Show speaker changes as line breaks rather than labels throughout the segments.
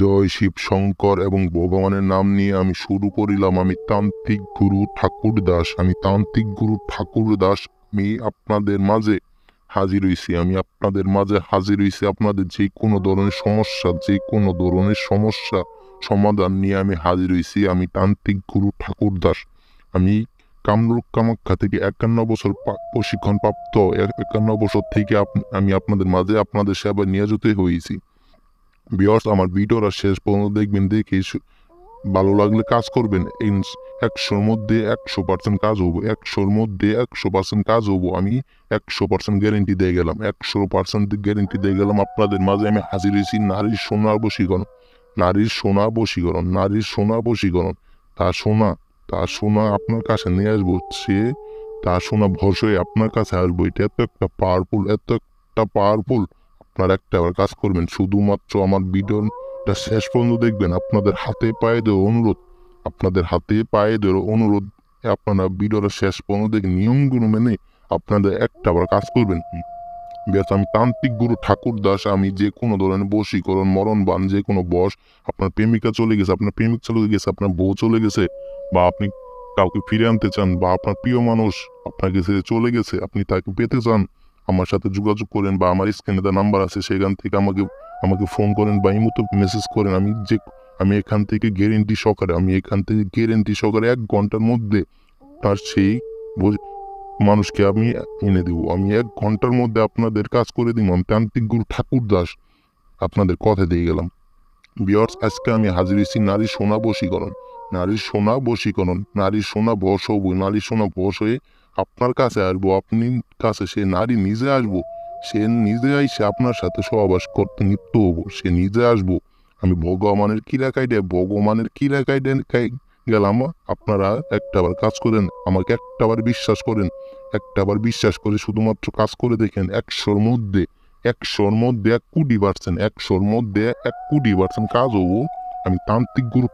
জয় শিব শঙ্কর এবং ভগবানের নাম নিয়ে আমি শুরু করিলাম। আমি তান্ত্রিক গুরু ঠাকুর দাস। আমি আপনাদের মাঝে হাজির হইছি। আপনাদের যে কোনো ধরনের সমস্যা সমাধান নিয়ে আমি হাজির হইছি। আমি তান্ত্রিক গুরু ঠাকুর দাস। আমি কামরূপ কামাখ্যা থেকে 51 বছর প্রশিক্ষণ প্রাপ্ত। 51 বছর থেকে আমি আপনাদের মাঝে আপনাদের সেবা নিয়োজিত হয়েছি। ভিউয়ার্স, আমার ভিডিওটা শেষ পর্যন্ত দেখবেন। দেখে ভালো লাগলে কাজ করবেন। 100-র মধ্যে 100% কাজ হবো। 100-র মধ্যে 100% কাজ হবো। আমি 100% গ্যারেন্টি দিয়ে গেলাম। 100% গ্যারেন্টি দিয়ে গেলাম। আপনাদের মাঝে আমি হাজির হয়েছি নারীর সোনার বশীকরণ। নারীর সোনা বশীকরণ। তার সোনা আপনার কাছে নিয়ে আসবো। তার সোনা ভরসে আপনার কাছে আসবো। এটা এত একটা পাওয়ারফুল। আপনারা একটাবার কাজ করবেন। শুধুমাত্র আমার ভিডিওটা শেষ পর্যন্ত দেখবেন। আপনাদের হাতে পায়ে দেওয়ার অনুরোধ, আপনারা ভিডিওটা শেষ পর্যন্ত দেখে নিয়মগুলো মেনে আপনাদের একটাবার কাজ করবেন। আমি তান্ত্রিক গুরু ঠাকুর দাস। আমি যে কোনো ধরনের বশীকরণ, মরণ বান, যে কোনো বশ, আপনার প্রেমিকা চলে গেছে, আপনার প্রেমিক চলে গেছে, আপনার বউ চলে গেছে, বা আপনি কাউকে ফিরে আনতে চান, বা আপনার প্রিয় মানুষ আপনার কাছে চলে গেছে, আপনি তাকে পেতে চান, আমার সাথে যোগাযোগ করেন, বা আমার স্ক্রিনে দেওয়া নাম্বার আছে সেখান থেকে আমাকে ফোন করেন বা ইমোতে মেসেজ করেন। আমি এখান থেকে গ্যারেন্টি সহকারে 1 ঘন্টার মধ্যে তার সেই মানুষকে আমি এনে দেবো। আমি 1 ঘন্টার মধ্যে আপনাদের কাজ করে দিব। আমি তান্ত্রিক গুরু ঠাকুর দাস, আপনাদের কথা দিয়ে গেলাম। ভিউয়ার্স, আজকে আমি হাজির হয়েছি নারীর সোনা বশ হয়ে আপনার কাছে আসবো। কাছে সে নারী নিজে আসবো। সে নিজে আইসে আপনার সাথে সহবাস করতে নিত্য হবো। সে নিজে আসবো। আমি ভগবানের কিরা কাইডে গেলাম। আপনারা একটাবার কাজ করেন, আমাকে একটাবার বিশ্বাস করে শুধুমাত্র কাজ করে দেখেন। 100-র মধ্যে 1 কোটি% কাজ হবো। আমি তান্ত্রিক গুরু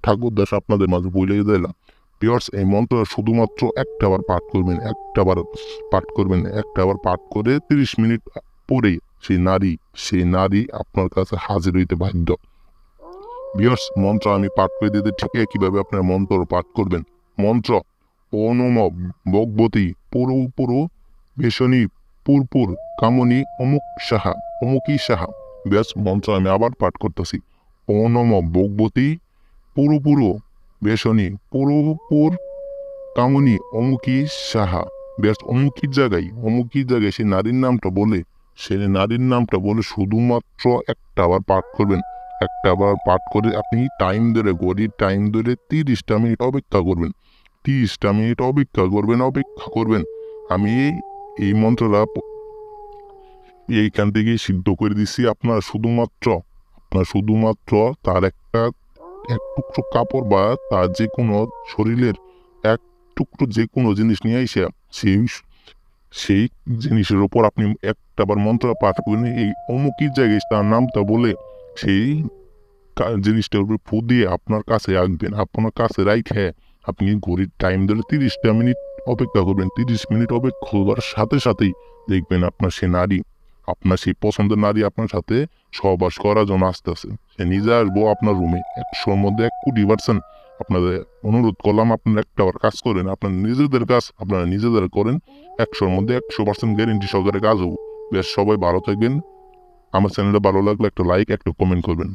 ঠাকুর দাস আপনাদের মাঝে বলে দিলাম। ভিউয়ার্স, এই মন্ত্রটা শুধুমাত্র একটাবার পাঠ করে 30 মিনিট পরে সেই নারী আপনার কাছে হাজির হইতে বাধ্য। ভিউয়ার্স, মন্ত্র আমি পাঠ করে দিতে ঠিক একইভাবে আপনার মন্ত্র পাঠ করবেন। মন্ত্র: ও নম ভগবতী পুরু ভীষণী পুরপুর কামনী অমুকী সাহা। ব্যাস, মন্ত্র আমি আবার পাঠ করতেছি। ও নম ভগবতী পুরু ভীষণী পুরপুর কামনী অমুকী সাহা। ব্যাস, অমুকির জায়গায় সেই নারীর নামটা বলে শুধুমাত্র একটাবার পাঠ করবেন। একটাবার পাঠ করে আপনি ঘড়ির টাইম ধরে 30টা মিনিট অপেক্ষা করবেন। আমি এই মন্ত্রটা এইখান থেকে সিদ্ধ করে দিচ্ছি। আপনারা শুধুমাত্র তার এক টুকরো কাপড় বা তার যে কোনো শরীরের এক টুকরো যে কোনো জিনিস নিয়ে এসে সেই জিনিসের ওপর আপনি একটাবার মন্ত্র পাঠ করেন। এই অমুকির জায়গায় তার নামটা বলে সেই জিনিসটার উপর ফু দিয়ে আপনার কাছে রাখবেন। আপনার কাছে রাখে আপনি ঘড়ির টাইম ধরে 30টা মিনিট অপেক্ষা করবেন। 30 মিনিট অপেক্ষা করার সাথে সাথেই দেখবেন আপনার সেই পছন্দের নারী আপনার সাথে সহবাস করার জন্য আসতেছে। সে নিজে আসবো আপনার রুমে। 100-র মধ্যে 1 কোটি% আপনাদের অনুরোধ করলাম, আপনারা একটাবার কাজ করেন। আপনারা নিজেদের করেন। 100-র মধ্যে 100% গ্যারেন্টি সহকারে কাজ হবো। বেশ, সবাই ভালো থাকবেন। আমার চ্যানেলটা ভালো লাগলে একটা লাইক, একটা কমেন্ট করবেন।